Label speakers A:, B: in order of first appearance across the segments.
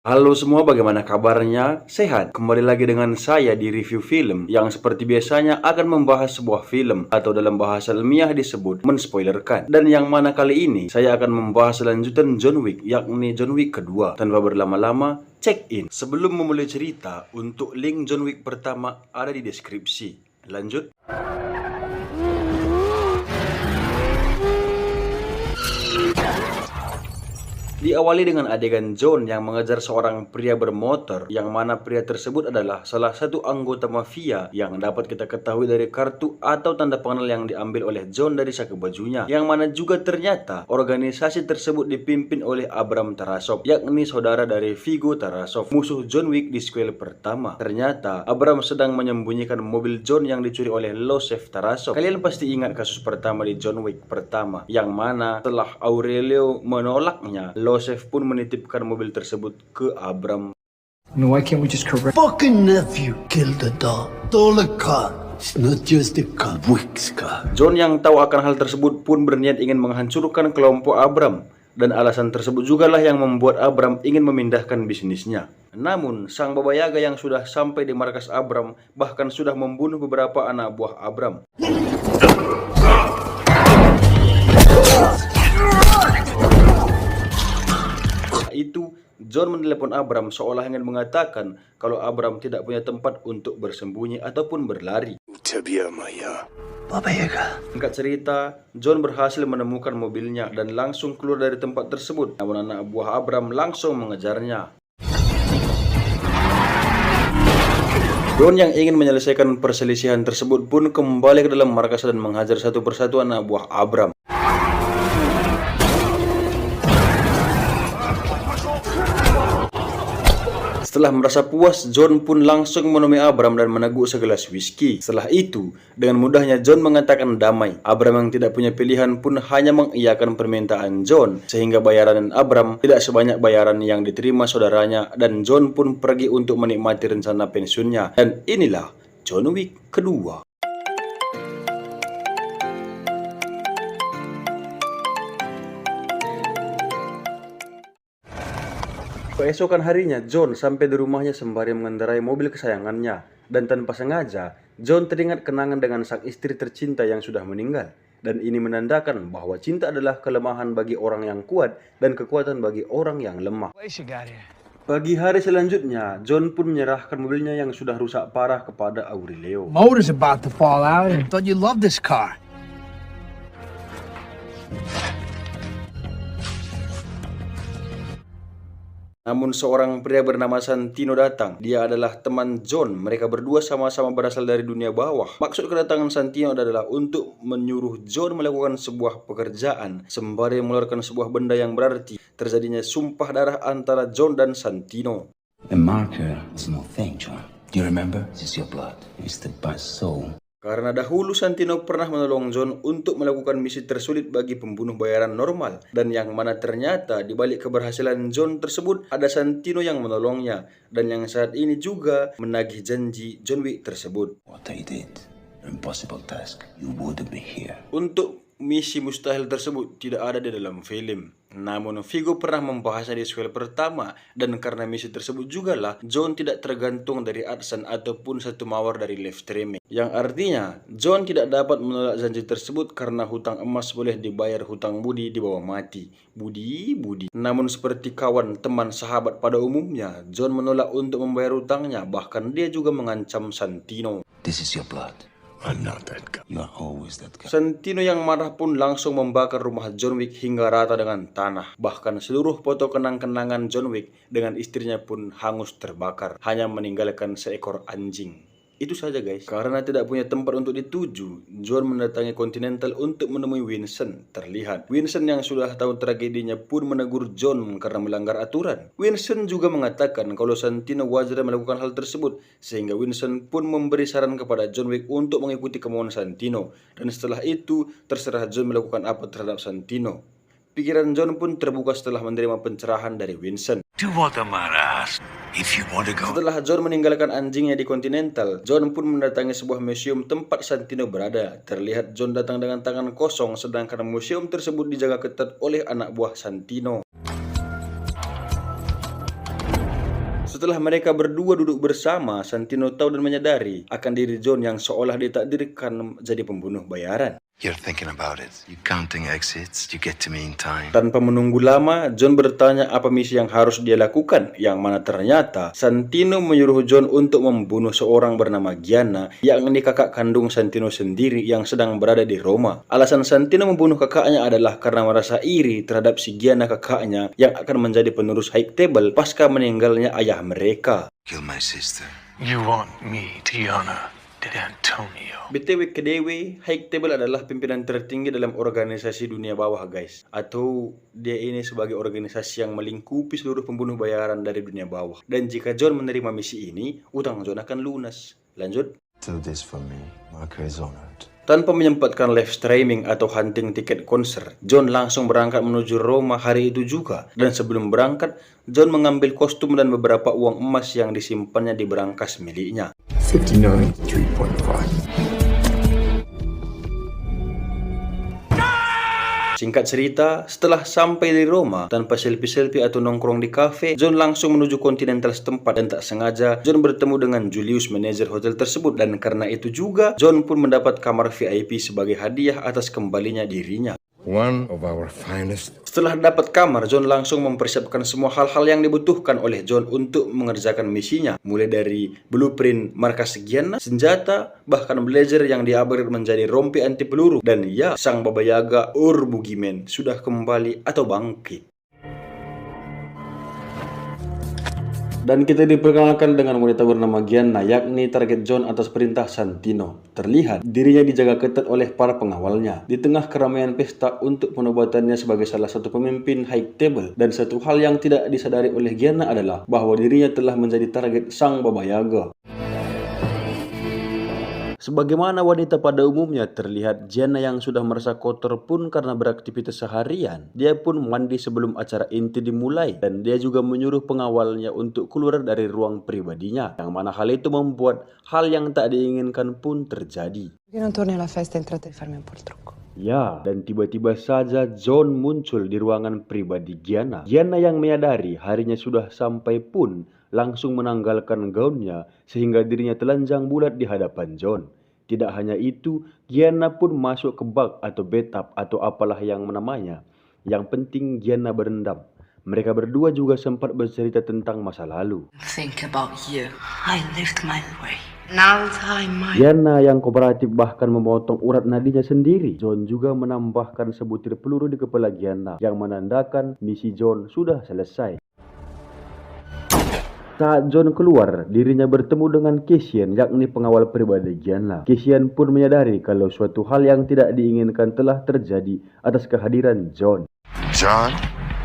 A: Halo semua, bagaimana kabarnya? Sehat? Kembali lagi dengan saya di review film yang seperti biasanya akan membahas sebuah film atau dalam bahasa ilmiah disebut menspoilerkan. Dan yang mana kali ini saya akan membahas lanjutan John Wick, yakni John Wick kedua. Tanpa berlama-lama, check in. Sebelum memulai cerita, untuk link John Wick pertama ada di deskripsi. Lanjut. Diawali dengan adegan John yang mengejar seorang pria bermotor, yang mana pria tersebut adalah salah satu anggota mafia yang dapat kita ketahui dari kartu atau tanda pengenal yang diambil oleh John dari saku bajunya, yang mana juga ternyata organisasi tersebut dipimpin oleh Abram Tarasov, yakni saudara dari Viggo Tarasov, musuh John Wick di sequel pertama. Ternyata Abram sedang menyembunyikan mobil John yang dicuri oleh Joseph Tarasov. Kalian pasti ingat kasus pertama di John Wick pertama, yang mana setelah Aurelio menolaknya, Joseph pun menitipkan mobil tersebut ke Abram.
B: Why can't we just correct?
C: Fucking nephew killed the dog. Stole a car. It's not just a car. Wick's car.
A: John yang tahu akan hal tersebut pun berniat ingin menghancurkan kelompok Abram. Dan alasan tersebut jugalah yang membuat Abram ingin memindahkan bisnisnya. Namun, sang Baba Yaga yang sudah sampai di markas Abram bahkan sudah membunuh beberapa anak buah Abram. Itu John menelepon Abram seolah ingin mengatakan kalau Abram tidak punya tempat untuk bersembunyi ataupun berlari.
C: Baba Yaga.
A: Singkat cerita, John berhasil menemukan mobilnya dan langsung keluar dari tempat tersebut. Namun anak buah Abram langsung mengejarnya. John yang ingin menyelesaikan perselisihan tersebut pun kembali ke dalam markas dan menghajar satu persatu anak buah Abram. Setelah merasa puas, John pun langsung menemui Abram dan meneguk segelas whisky. Setelah itu, dengan mudahnya John mengatakan damai. Abram yang tidak punya pilihan pun hanya mengiyakan permintaan John, sehingga bayaran Abram tidak sebanyak bayaran yang diterima saudaranya, dan John pun pergi untuk menikmati rencana pensiunnya. Dan inilah John Wick kedua. Keesokan harinya, John sampai di rumahnya sembari mengendarai mobil kesayangannya. Dan tanpa sengaja, John teringat kenangan dengan sang istri tercinta yang sudah meninggal. Dan ini menandakan bahwa cinta adalah kelemahan bagi orang yang kuat dan kekuatan bagi orang yang lemah. Pagi hari selanjutnya, John pun menyerahkan mobilnya yang sudah rusak parah kepada Aurelio.
B: Motor's about to fall out. I thought you loved this car.
A: Namun seorang pria bernama Santino datang. Dia adalah teman John. Mereka berdua sama-sama berasal dari dunia bawah. Maksud kedatangan Santino adalah untuk menyuruh John melakukan sebuah pekerjaan sembari mengeluarkan sebuah benda yang berarti terjadinya sumpah darah antara John dan Santino.
C: The marker is no thing, John. Do you remember? This is your blood. It's the best soul.
A: Karena dahulu Santino pernah menolong John untuk melakukan misi tersulit bagi pembunuh bayaran normal. Dan yang mana ternyata di balik keberhasilan John tersebut ada Santino yang menolongnya. Dan yang saat ini juga menagih janji John Wick tersebut.
C: What I did, impossible task. You wouldn't be here.
A: Untuk misi mustahil tersebut tidak ada di dalam film. Namun Viggo pernah membahasnya di sequel pertama, dan karena misi tersebut jugalah John tidak tergantung dari adsen ataupun satu mawar dari Lev Treme. Yang artinya John tidak dapat menolak janji tersebut karena hutang emas boleh dibayar hutang budi di bawah mati. Budi. Namun seperti kawan, teman, sahabat pada umumnya, John menolak untuk membayar hutangnya. Bahkan dia juga mengancam Santino.
C: This is your blood. I'm not that guy. You're always that guy.
A: Santino yang marah pun langsung membakar rumah John Wick hingga rata dengan tanah. Bahkan seluruh foto kenang-kenangan John Wick dengan istrinya pun hangus terbakar, hanya meninggalkan seekor anjing. Itu saja guys. Karena tidak punya tempat untuk dituju, John mendatangi Continental untuk menemui Vincent. Terlihat Vincent yang sudah tahu tragedinya pun menegur John karena melanggar aturan. Vincent juga mengatakan kalau Santino wajar melakukan hal tersebut, sehingga Vincent pun memberi saran kepada John Wick untuk mengikuti kemauan Santino. Dan setelah itu terserah John melakukan apa terhadap Santino. Pikiran John pun terbuka setelah menerima pencerahan dari Vincent. Setelah John meninggalkan anjingnya di Continental, John pun mendatangi sebuah museum tempat Santino berada. Terlihat John datang dengan tangan kosong, sedangkan museum tersebut dijaga ketat oleh anak buah Santino. Setelah mereka berdua duduk bersama, Santino tahu dan menyadari akan diri John yang seolah ditakdirkan jadi pembunuh bayaran.
D: You're thinking about it. You're counting exits. You get to me in time.
A: Tanpa menunggu lama, John bertanya apa misi yang harus dia lakukan, yang mana ternyata Santino menyuruh John untuk membunuh seorang bernama Gianna, yakni kakak kandung Santino sendiri yang sedang berada di Roma. Alasan Santino membunuh kakaknya adalah karena merasa iri terhadap si Gianna kakaknya yang akan menjadi penerus High Table pasca meninggalnya ayah mereka.
D: Kill my sister.
E: You want me to honor Antonio.
A: BTW Kedewe, High Table adalah pimpinan tertinggi dalam organisasi dunia bawah guys. Atau dia ini sebagai organisasi yang melingkupi seluruh pembunuh bayaran dari dunia bawah. Dan jika John menerima misi ini, utang John akan lunas. Lanjut.
D: Do this for me. Marco is honored.
A: Tanpa menyempatkan live streaming atau hunting tiket konser, John langsung berangkat menuju Roma hari itu juga. Dan sebelum berangkat, John mengambil kostum dan beberapa uang emas yang disimpannya di berangkas miliknya.
C: 59.3.5.
A: Singkat cerita, setelah sampai di Roma, tanpa selfie-selfie atau nongkrong di kafe, John langsung menuju Continental setempat dan tak sengaja John bertemu dengan Julius, manajer hotel tersebut, dan karena itu juga John pun mendapat kamar VIP sebagai hadiah atas kembalinya dirinya.
D: One of our finest.
A: Setelah dapat kamar, John langsung mempersiapkan semua hal-hal yang dibutuhkan oleh John untuk mengerjakan misinya, mulai dari blueprint markas Gianna, senjata, bahkan blazer yang di-upgrade menjadi rompi anti peluru, dan ya, sang Baba Yaga Boogeyman sudah kembali atau bangkit. Dan kita diperkenalkan dengan wanita bernama Gianna, yakni target John atas perintah Santino. Terlihat dirinya dijaga ketat oleh para pengawalnya di tengah keramaian pesta untuk penobatannya sebagai salah satu pemimpin High Table. Dan satu hal yang tidak disadari oleh Gianna adalah bahwa dirinya telah menjadi target sang Baba Yaga. Sebagaimana wanita pada umumnya, terlihat Gianna yang sudah merasa kotor pun karena beraktivitas seharian. Dia pun mandi sebelum acara inti dimulai, dan dia juga menyuruh pengawalnya untuk keluar dari ruang pribadinya, yang mana hal itu membuat hal yang tak diinginkan pun terjadi.
F: Perché non torni alla festa e entrate a farmi un po' il trucco?
A: Ya, dan tiba-tiba saja John muncul di ruangan pribadi Gianna. Gianna yang menyadari harinya sudah sampai pun langsung menanggalkan gaunnya sehingga dirinya telanjang bulat di hadapan John. Tidak hanya itu, Gianna pun masuk ke bak atau bathtub atau apalah yang namanya. Yang penting Gianna berendam. Mereka berdua juga sempat bercerita tentang masa lalu.
G: Think about you. I lived my way. Now I might.
A: Gianna yang kooperatif bahkan memotong urat nadinya sendiri. John juga menambahkan sebutir peluru di kepala Gianna yang menandakan misi John sudah selesai. Saat John keluar, dirinya bertemu dengan Cassian, yakni pengawal pribadi Gianna. Cassian pun menyadari kalau suatu hal yang tidak diinginkan telah terjadi atas kehadiran John.
D: John,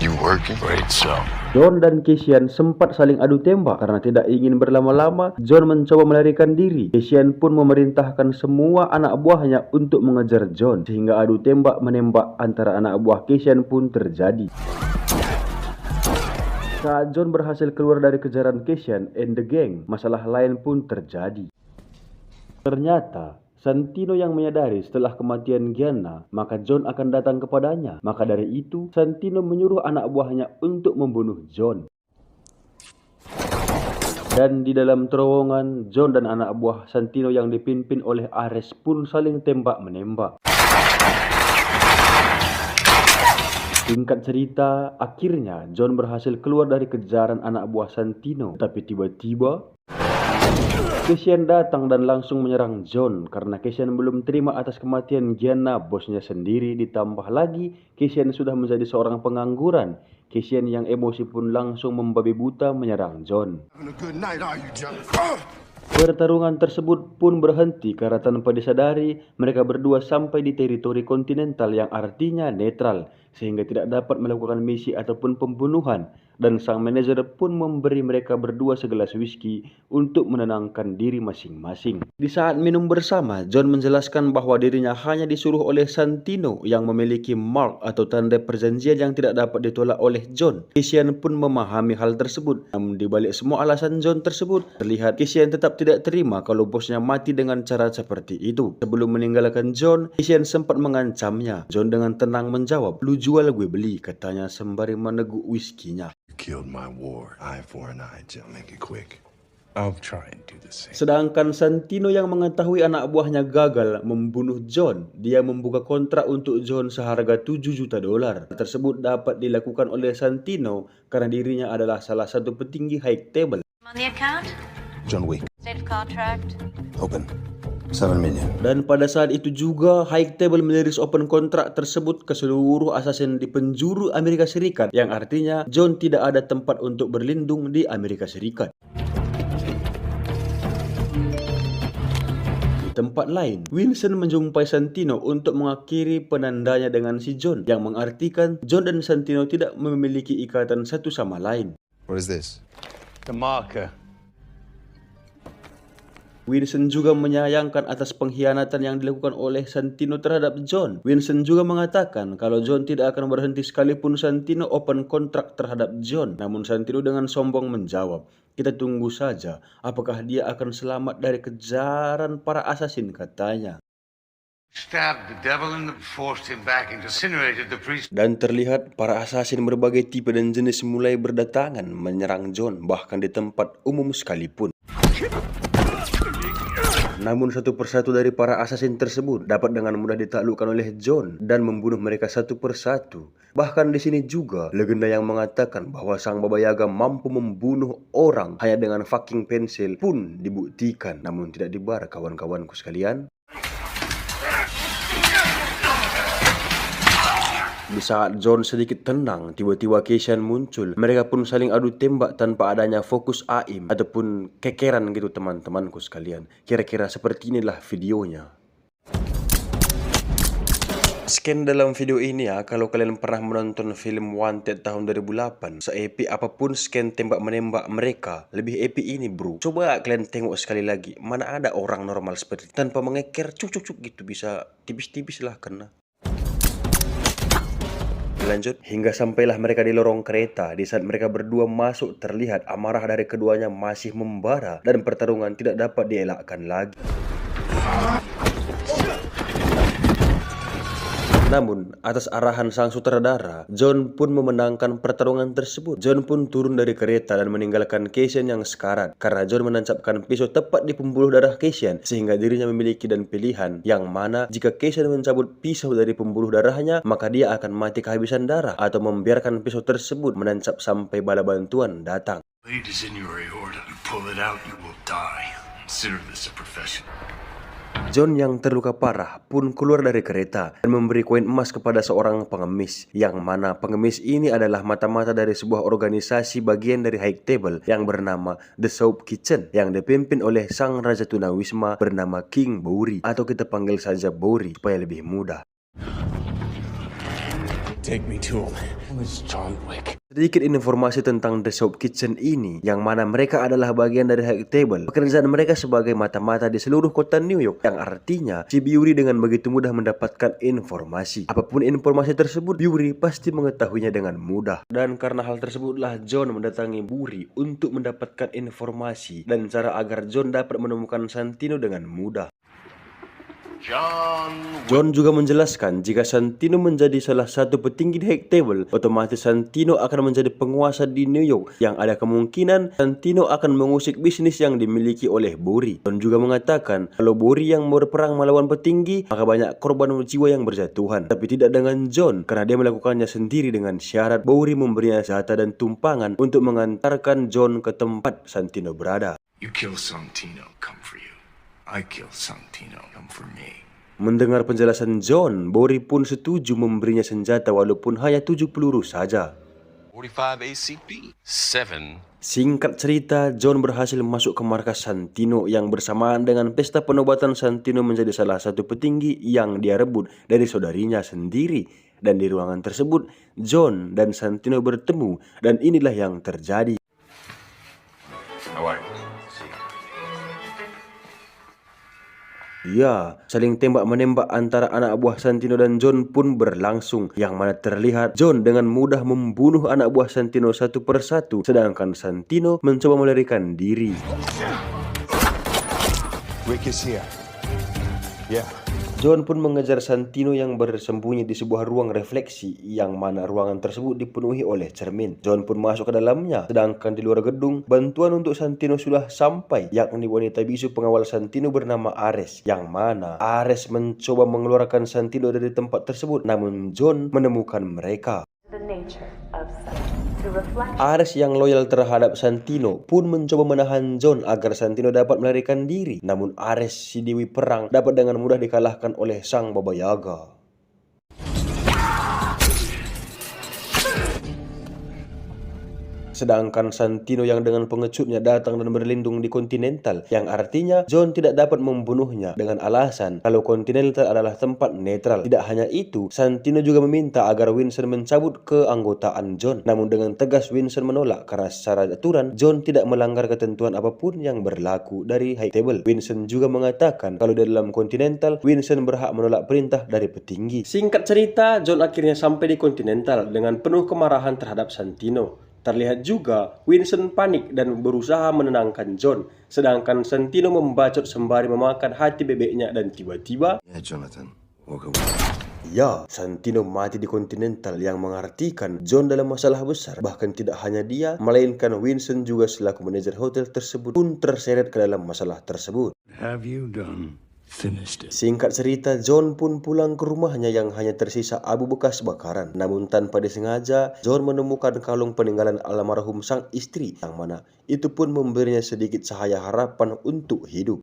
D: you working?
E: Great so.
A: John dan Cassian sempat saling adu tembak karena tidak ingin berlama-lama. John mencoba melarikan diri. Cassian pun memerintahkan semua anak buahnya untuk mengejar John, sehingga adu tembak menembak antara anak buah Cassian pun terjadi. Saat John berhasil keluar dari kejaran Cassian and the gang, masalah lain pun terjadi. Ternyata Santino yang menyadari setelah kematian Gianna, maka John akan datang kepadanya. Maka dari itu, Santino menyuruh anak buahnya untuk membunuh John. Dan di dalam terowongan, John dan anak buah Santino yang dipimpin oleh Ares pun saling tembak-menembak. Singkat cerita, akhirnya John berhasil keluar dari kejaran anak buah Santino. Tapi tiba-tiba Cassian datang dan langsung menyerang John karena Cassian belum terima atas kematian Gianna, bosnya sendiri. Ditambah lagi Cassian sudah menjadi seorang pengangguran. Cassian yang emosi pun langsung membabi buta menyerang John. Pertarungan tersebut pun berhenti karena tanpa disadari mereka berdua sampai di teritori kontinental yang artinya netral, sehingga tidak dapat melakukan misi ataupun pembunuhan. Dan sang manajer pun memberi mereka berdua segelas whisky untuk menenangkan diri masing-masing. Di saat minum bersama, John menjelaskan bahwa dirinya hanya disuruh oleh Santino yang memiliki mark atau tanda perjanjian yang tidak dapat ditolak oleh John. Cassian pun memahami hal tersebut. Namun di balik semua alasan John tersebut, terlihat Cassian tetap tidak terima kalau bosnya mati dengan cara seperti itu. Sebelum meninggalkan John, Cassian sempat mengancamnya. John dengan tenang menjawab, "Lu jual gue beli," katanya sembari meneguk whisky-nya.
D: killed my ward. Eye for an eye, John. Make it quick.
E: I'll try and do the same.
A: Sedangkan Santino yang mengetahui anak buahnya gagal membunuh John, dia membuka kontrak untuk John seharga $7 juta. Tersebut dapat dilakukan oleh Santino karena dirinya adalah salah satu petinggi high table.
G: Money account?
D: John Wick.
G: State of contract?
D: Open. 7 million.
A: Dan pada saat itu juga high table meliris open kontrak tersebut ke seluruh assassin di penjuru Amerika Serikat, yang artinya John tidak ada tempat untuk berlindung di Amerika Serikat. Tempat lain, Winston menjumpai Santino untuk mengakhiri penandanya dengan si John, yang mengartikan John dan Santino tidak memiliki ikatan satu sama lain.
D: What is this?
E: The marker.
A: Winston juga menyayangkan atas pengkhianatan yang dilakukan oleh Santino terhadap John. Winston juga mengatakan kalau John tidak akan berhenti sekalipun Santino open kontrak terhadap John. Namun Santino dengan sombong menjawab, "Kita tunggu saja, apakah dia akan selamat dari kejaran para assassin," katanya.
H: Stabbed the devil and forced him back, incinerated the priest.
A: Dan terlihat para assassin berbagai tipe dan jenis mulai berdatangan menyerang John, bahkan di tempat umum sekalipun. Namun satu persatu dari para assassin tersebut dapat dengan mudah ditaklukkan oleh John dan membunuh mereka satu persatu. Bahkan di sini juga legenda yang mengatakan bahwa sang Baba Yaga mampu membunuh orang hanya dengan fucking pensil pun dibuktikan. Namun tidak dibar, kawan-kawanku sekalian. Di saat John sedikit tenang, tiba-tiba Cassian muncul. Mereka pun saling adu tembak tanpa adanya fokus aim ataupun kekeran gitu teman-temanku sekalian. Kira-kira seperti inilah videonya. Scan dalam video ini ya, kalau kalian pernah menonton film Wanted tahun 2008, seepic apapun scan tembak-menembak mereka, lebih epic ini bro. Coba kalian tengok sekali lagi, mana ada orang normal seperti itu, tanpa mengeker cuk-cuk gitu, bisa tipis-tipis lah kena. Lanjut, hingga sampailah mereka di lorong kereta. Di saat mereka berdua masuk, terlihat amarah dari keduanya masih membara dan pertarungan tidak dapat dielakkan lagi. Namun, atas arahan sang sutradara, John pun memenangkan pertarungan tersebut. John pun turun dari kereta dan meninggalkan Cassian yang sekarat, karena John menancapkan pisau tepat di pembuluh darah Cassian, sehingga dirinya memiliki dan pilihan yang mana jika Cassian mencabut pisau dari pembuluh darahnya, maka dia akan mati kehabisan darah, atau membiarkan pisau tersebut menancap sampai bala bantuan datang.
E: Blade is in your aorta. You pull it out, you will die. Consider this a profession.
A: John yang terluka parah pun keluar dari kereta dan memberi koin emas kepada seorang pengemis, yang mana pengemis ini adalah mata-mata dari sebuah organisasi bagian dari high table yang bernama The Soup Kitchen, yang dipimpin oleh sang Raja Tunawisma bernama King Bowery, atau kita panggil saja Bowery supaya lebih mudah.
E: Take me to him. It's John Wick.
A: Sedikit informasi tentang The Soup Kitchen ini, yang mana mereka adalah bagian dari high table. Pekerjaan mereka sebagai mata-mata di seluruh kota New York, yang artinya si Bowery dengan begitu mudah mendapatkan informasi. Apapun informasi tersebut, Bowery pasti mengetahuinya dengan mudah. Dan karena hal tersebutlah John mendatangi Bowery untuk mendapatkan informasi dan cara agar John dapat menemukan Santino dengan mudah. John juga menjelaskan jika Santino menjadi salah satu petinggi di high table, otomatis Santino akan menjadi penguasa di New York, yang ada kemungkinan Santino akan mengusik bisnis yang dimiliki oleh Bowery. John juga mengatakan kalau Bowery yang berperang melawan petinggi, maka banyak korban jiwa yang berjatuhan. Tapi tidak dengan John, karena dia melakukannya sendiri dengan syarat Bowery memberinya senjata dan tumpangan untuk mengantarkan John ke tempat Santino berada.
E: You kill Santino, come for you. I kill Santino, come for me.
A: Mendengar penjelasan John, Bowery pun setuju memberinya senjata walaupun hanya 7 peluru saja.
D: 45 ACP. 7.
A: Singkat cerita, John berhasil masuk ke markas Santino yang bersamaan dengan pesta penobatan Santino menjadi salah satu petinggi yang dia rebut dari saudarinya sendiri. Dan di ruangan tersebut, John dan Santino bertemu dan inilah yang terjadi. Ya, saling tembak-menembak antara anak buah Santino dan John pun berlangsung, yang mana terlihat John dengan mudah membunuh anak buah Santino satu persatu, sedangkan Santino mencoba melarikan diri.
D: Rick is here. Yeah.
A: John pun mengejar Santino yang bersembunyi di sebuah ruang refleksi yang mana ruangan tersebut dipenuhi oleh cermin. John pun masuk ke dalamnya, sedangkan di luar gedung, bantuan untuk Santino sudah sampai, yakni wanita bisu pengawal Santino bernama Ares, yang mana Ares mencoba mengeluarkan Santino dari tempat tersebut, namun John menemukan mereka. Ares yang loyal terhadap Santino pun mencoba menahan John agar Santino dapat melarikan diri. Namun Ares, si dewi perang, dapat dengan mudah dikalahkan oleh sang Baba Yaga. Sedangkan Santino yang dengan pengecutnya datang dan berlindung di Continental, yang artinya John tidak dapat membunuhnya dengan alasan kalau Continental adalah tempat netral. Tidak hanya itu, Santino juga meminta agar Winston mencabut keanggotaan John. Namun dengan tegas Winston menolak karena secara aturan John tidak melanggar ketentuan apapun yang berlaku dari High Table. Winston juga mengatakan kalau di dalam Continental, Winston berhak menolak perintah dari petinggi. Singkat cerita, John akhirnya sampai di Continental dengan penuh kemarahan terhadap Santino. Terlihat juga Winston panik dan berusaha menenangkan John, sedangkan Santino membacot sembari memakan hati bebeknya dan tiba-tiba,
D: Yeah, Jonathan, walk away.
A: ya, Santino mati di Continental, yang mengartikan John dalam masalah besar. Bahkan tidak hanya dia, melainkan Winston juga selaku manajer hotel tersebut pun terseret ke dalam masalah tersebut.
E: Have you done? Finished it.
A: Singkat cerita, John pun pulang ke rumahnya yang hanya tersisa abu bekas bakaran. Namun tanpa disengaja, John menemukan kalung peninggalan almarhum sang istri, yang mana itu pun memberinya sedikit cahaya harapan untuk hidup.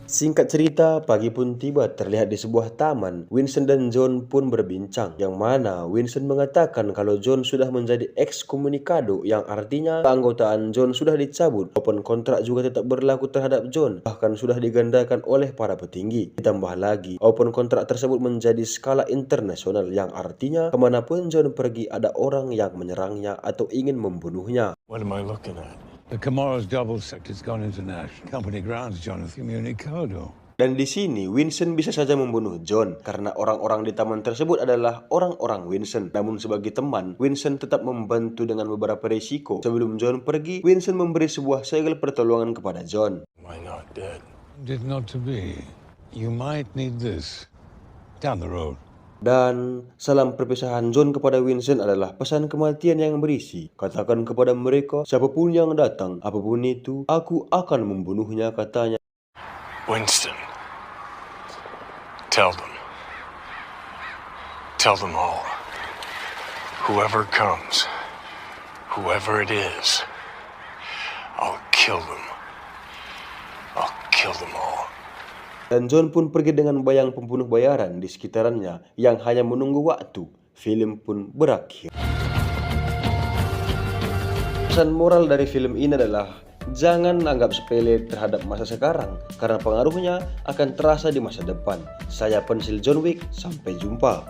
A: Singkat cerita, pagi pun tiba. Terlihat di sebuah taman, Winston dan John pun berbincang, yang mana Winston mengatakan kalau John sudah menjadi ekskomunikado, yang artinya keanggotaan John sudah dicabut. Open kontrak juga tetap berlaku terhadap John, bahkan sudah digandakan oleh para petinggi. Ditambah lagi, open kontrak tersebut menjadi skala internasional, yang artinya kemanapun John pergi ada orang yang menyerangnya atau ingin membunuhnya.
E: What am I looking at?
I: The Camaro's double sect has gone international. Company grounds, Jonathan Communicado.
A: Dan di sini Winston bisa saja membunuh John karena orang-orang di taman tersebut adalah orang-orang Winston. Namun sebagai teman, Winston tetap membantu dengan beberapa risiko. Sebelum John pergi, Winston memberi sebuah segel pertolongan kepada John.
E: Am I not dead?
I: Did not to be. You might need this. Down the road.
A: Dan salam perpisahan John kepada Winston adalah pesan kematian yang berisi, katakan kepada mereka, siapapun yang datang, apapun itu, aku akan membunuhnya, katanya.
E: Winston, tell them all. Whoever comes, whoever it is, I'll kill them. I'll kill them all.
A: Dan John pun pergi dengan bayang pembunuh bayaran di sekitarannya yang hanya menunggu waktu. Film pun berakhir. Pesan moral dari film ini adalah jangan anggap sepele terhadap masa sekarang, karena pengaruhnya akan terasa di masa depan. Saya Pensil John Wick, sampai jumpa.